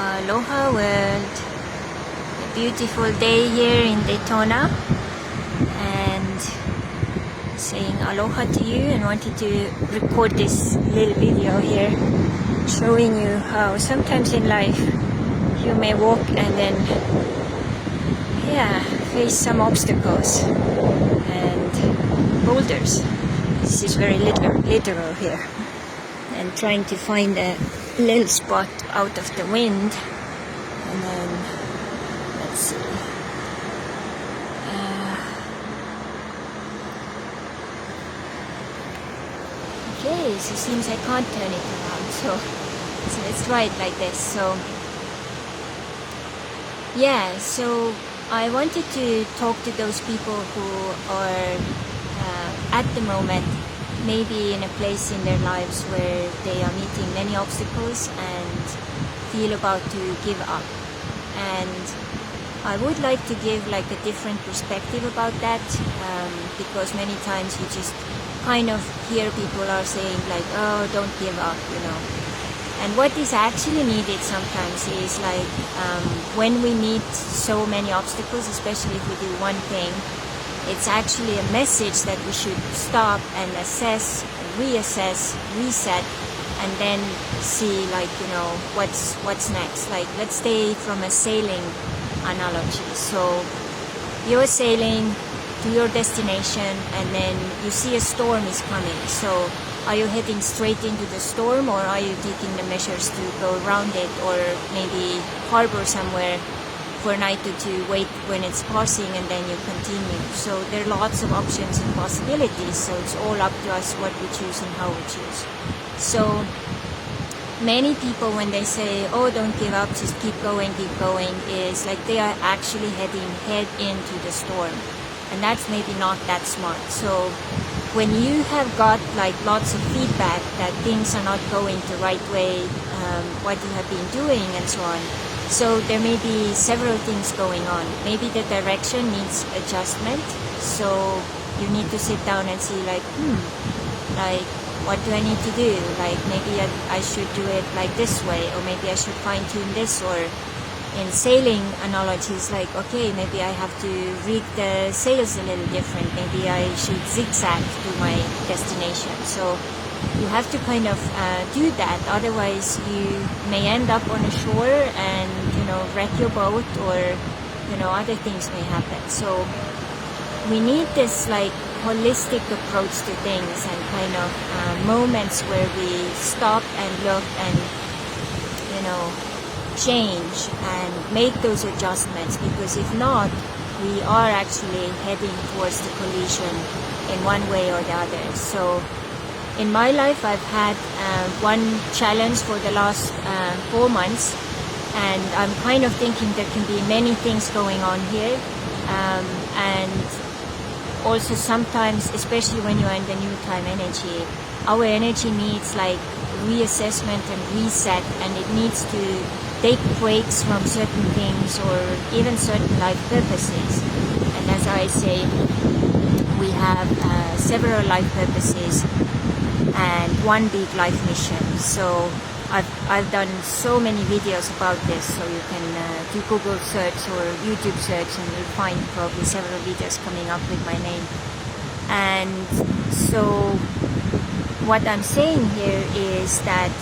Aloha world. A beautiful day here in Daytona, and saying aloha to you, and wanted to record this little video here showing you how sometimes in life you may walk and then face some obstacles and boulders. This is very literal here, and trying to find a little spot out of the wind. And then let's see, okay, so it seems I can't turn it around, so let's try it like this. So I wanted to talk to those people who are at the moment maybe in a place in their lives where they are meeting many obstacles and feel about to give up. And I would like to give like a different perspective about that, because many times you just kind of hear people are saying like, oh, don't give up, you know. And what is actually needed sometimes is like when we meet so many obstacles, especially if we do one thing, it's actually a message that we should stop and assess, reassess, reset, and then see like, you know, what's next. Like, let's stay from a sailing analogy. So you're sailing to your destination and then you see a storm is coming. So are you heading straight into the storm, or are you taking the measures to go around it, or maybe harbor somewhere for a night or two, wait when it's passing, and then you continue? So there are lots of options and possibilities, so it's all up to us what we choose and how we choose. So many people, when they say, oh, don't give up, just keep going, is like they are actually heading head into the storm, and that's maybe not that smart. So when you have got like lots of feedback that things are not going the right way, what you have been doing and so on, so there may be several things going on. Maybe the direction needs adjustment, so you need to sit down and see like, like, what do I need to do? Like, maybe I should do it like this way, or maybe I should fine tune this. Or in sailing analogies, like, okay, maybe I have to rig the sails a little different. Maybe I should zigzag to my destination. So you have to kind of do that, otherwise you may end up on a shore and, you know, wreck your boat, or, you know, other things may happen. So we need this like holistic approach to things, and kind of moments where we stop and look and, you know, change and make those adjustments, because if not, we are actually heading towards the collision in one way or the other. So in my life, I've had one challenge for the last 4 months, and I'm kind of thinking there can be many things going on here, and also sometimes, especially when you're in the new time energy, our energy needs like reassessment and reset, and it needs to take breaks from certain things or even certain life purposes. And as I say, we have several life purposes and one big life mission. So I've done so many videos about this, so you can do Google search or YouTube search and you'll find probably several videos coming up with my name. And so what I'm saying here is that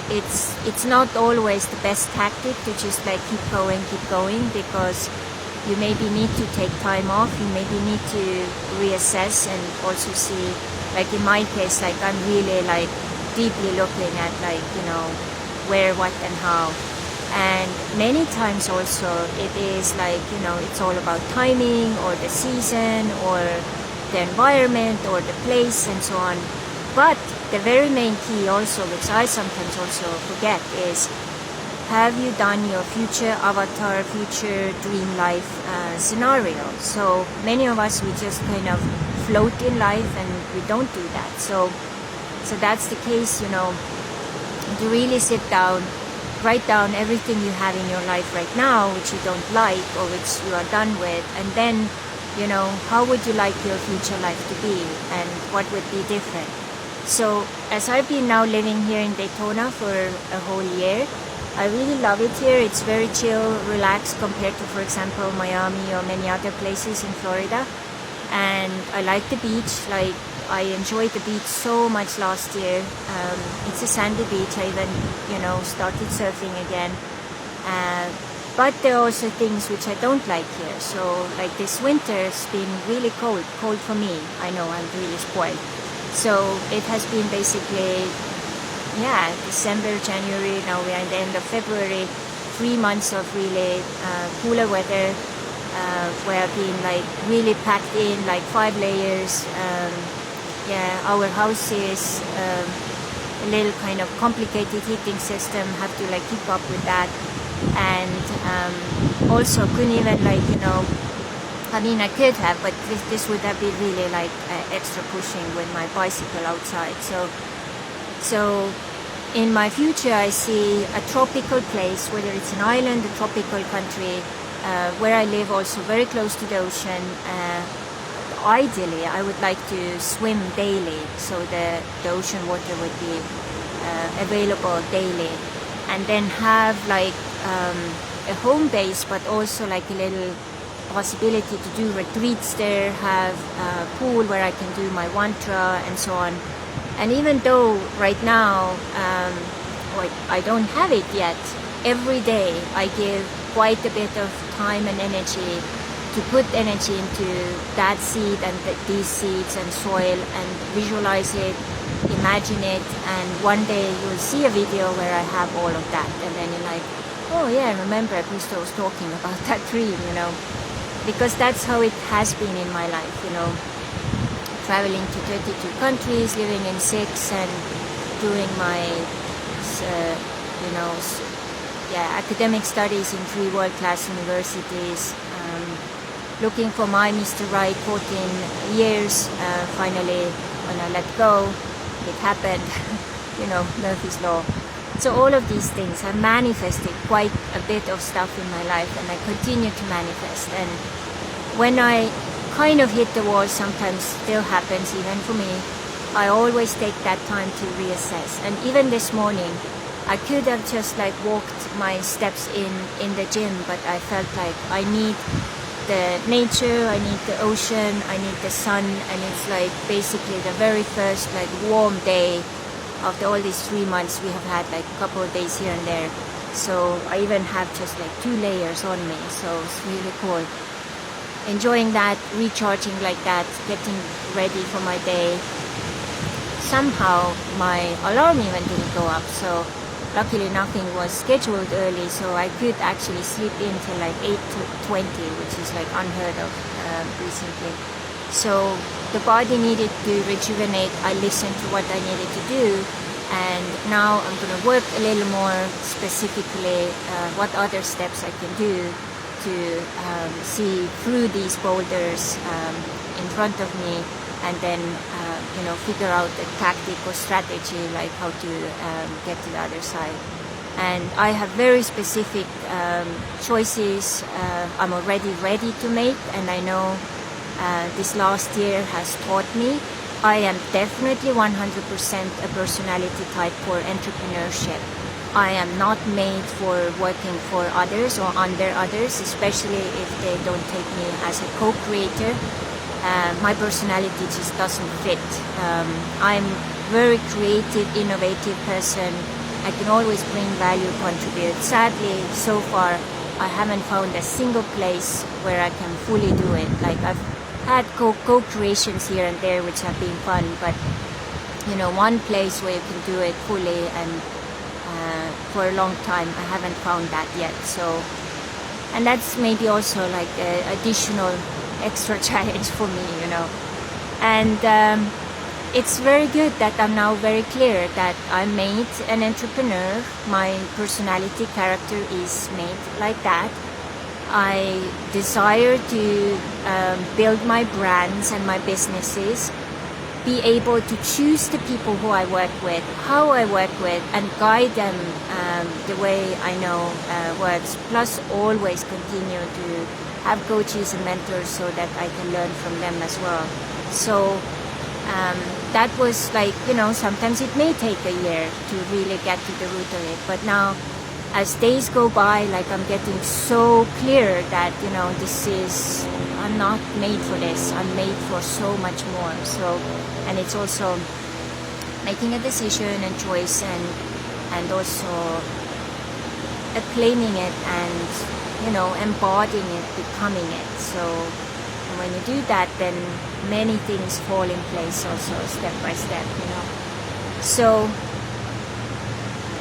it's not always the best tactic to just like keep going, because you maybe need to take time off, you maybe need to reassess and also see, like in my case, like I'm really like deeply looking at like, you know, where, what and how. And many times also it is like, you know, it's all about timing or the season or the environment or the place and so on. But the very main key also, which I sometimes also forget, is, have you done your future avatar, future dream life scenario? So many of us, we just kind of float in life and we don't do that. So that's the case, you know, to really sit down, write down everything you have in your life right now which you don't like or which you are done with, and then, you know, how would you like your future life to be and what would be different? So as I've been now living here in Daytona for a whole year, I really love it here. It's very chill, relaxed compared to, for example, Miami or many other places in Florida. And I like the beach. Like, I enjoyed the beach so much last year. It's a sandy beach. I even, started surfing again. But there are also things which I don't like here. So, like this winter, it's been really cold for me. I know I'm really spoiled. So it has been basically, December, January, now we are in the end of February, 3 months of really cooler weather, where I've been like really packed in, like 5 layers. Our house is a little kind of complicated heating system, have to like keep up with that. And also couldn't even I could have, but this would have been really like extra pushing with my bicycle outside. So in my future, I see a tropical place, whether it's an island, a tropical country, where I live also very close to the ocean. Ideally, I would like to swim daily, so the ocean water would be available daily, and then have like a home base, but also like a little possibility to do retreats there, have a pool where I can do my mantra and so on. And even though right now I don't have it yet, every day I give quite a bit of time and energy to put energy into that seed and these seeds and soil, and visualize it, imagine it, and one day you'll see a video where I have all of that, and then you're like, oh yeah, I remember Krista was talking about that dream, because that's how it has been in my life, traveling to 32 countries, living in 6, and doing my academic studies in 3 world-class universities, looking for my Mr. Right 14 years. Finally, when I let go, it happened. Murphy's Law. So all of these things have manifested quite a bit of stuff in my life, and I continue to manifest. And when I kind of hit the wall, sometimes still happens even for me, I always take that time to reassess. And even this morning, I could have just like walked my steps in the gym, but I felt like I need the nature, I need the ocean, I need the sun, and it's like basically the very first like warm day after all these 3 months. We have had like a couple of days here and there, so I even have just like 2 layers on me, so it's really cool. Enjoying that, recharging like that, getting ready for my day. Somehow my alarm even didn't go up, so luckily nothing was scheduled early, so I could actually sleep in till like 8:20, which is like unheard of recently. So the body needed to rejuvenate. I listened to what I needed to do, and now I'm going to work a little more specifically what other steps I can do to see through these boulders in front of me, and then figure out a tactic or strategy, like how to get to the other side. And I have very specific choices I'm already ready to make, and I know this last year has taught me I am definitely 100% a personality type for entrepreneurship. I am not made for working for others or under others, especially if they don't take me as a co-creator. My personality just doesn't fit. I'm very creative, innovative person. I can always bring value, contribute. Sadly, so far, I haven't found a single place where I can fully do it. Like, I've had co-creations here and there, which have been fun, but one place where you can do it fully and for a long time, I haven't found that yet. So, and that's maybe also like an additional extra challenge for me, and it's very good that I'm now very clear that I'm made an entrepreneur. My personality character is made like that. I desire to build my brands and my businesses, be able to choose the people who I work with, how I work with, and guide them the way I know works, plus always continue to have coaches and mentors so that I can learn from them as well. So that was like, sometimes it may take a year to really get to the root of it. But now, as days go by, like I'm getting so clear that, I'm not made for this. I'm made for so much more. So, and it's also making a decision and choice, and also claiming it and, embodying it, becoming it. So, and when you do that, then many things fall in place also, step by step, So,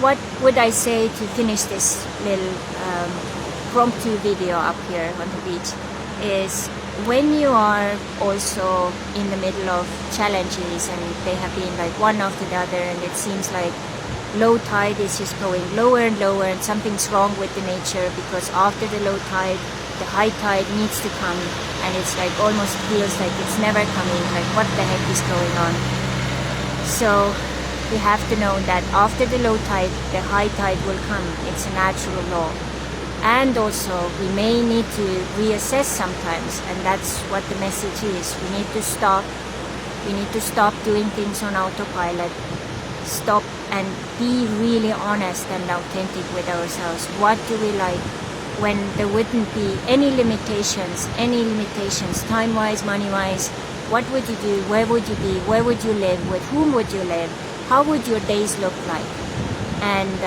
what would I say to finish this little promptu video up here on the beach is, when you are also in the middle of challenges and they have been like one after the other, and it seems like low tide is just going lower and lower, and something's wrong with the nature, because after the low tide the high tide needs to come, and it's like almost feels like it's never coming, like what the heck is going on. So we have to know that after the low tide the high tide will come. It's a natural law. And also we may need to reassess sometimes, and that's what the message is. We need to stop doing things on autopilot, stop and be really honest and authentic with ourselves. What do we like? When there wouldn't be any limitations, time-wise, money-wise, what would you do? Where would you be? Where would you live? With whom would you live? How would your days look like? And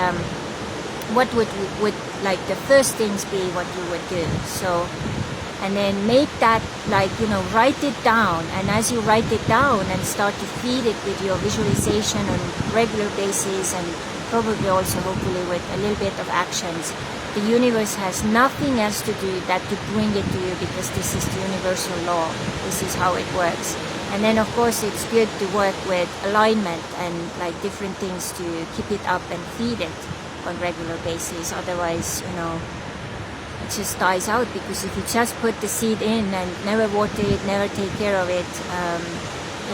what would like the first things be what you would do? So, and then make that, like, write it down, and as you write it down and start to feed it with your visualization on regular basis, and probably also hopefully with a little bit of actions, the universe has nothing else to do than to bring it to you, because this is the universal law. This is how it works. And then of course it's good to work with alignment and like different things to keep it up and feed it on regular basis. Otherwise, it just dies out, because if you just put the seed in and never water it, never take care of it,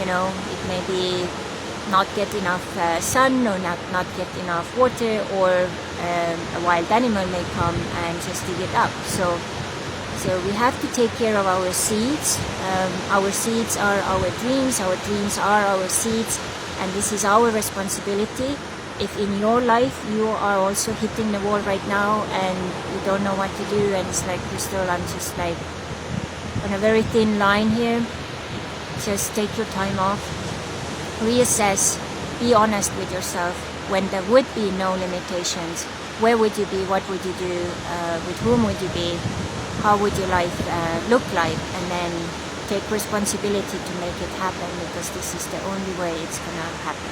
it may be not get enough sun, or not get enough water, or a wild animal may come and just dig it up. So we have to take care of our seeds. Our seeds are our dreams are our seeds, and this is our responsibility. If in your life you are also hitting the wall right now and you don't know what to do, and it's like, Crystal, I'm just like on a very thin line here, just take your time off, reassess, be honest with yourself. When there would be no limitations, where would you be? What would you do? With whom would you be? How would your life look like? And then take responsibility to make it happen, because this is the only way it's gonna happen.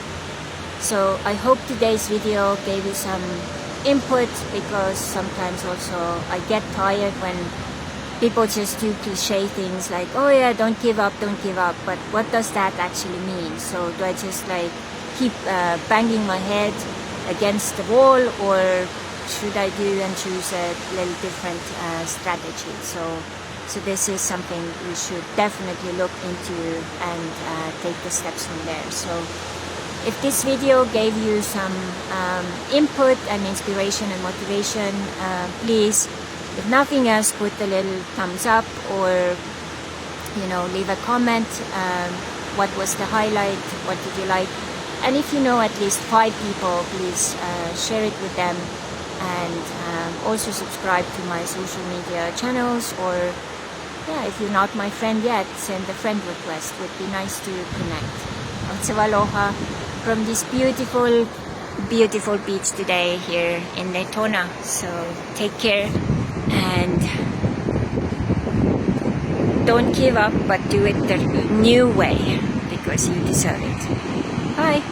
So I hope today's video gave you some input, because sometimes also I get tired when people just do cliche things like, oh yeah, don't give up, but what does that actually mean? So do I just like keep banging my head against the wall, or should I do and choose a little different strategy? So this is something we should definitely look into and take the steps from there. So if this video gave you some input and inspiration and motivation, please, if nothing else, put a little thumbs up, or leave a comment. What was the highlight? What did you like? And if you know at least 5 people, please share it with them, and also subscribe to my social media channels, or if you're not my friend yet, send a friend request. Would be nice to connect. Also, aloha from this beautiful beach today here in Daytona. So take care, and don't give up, but do it the new way, because you deserve it. Bye.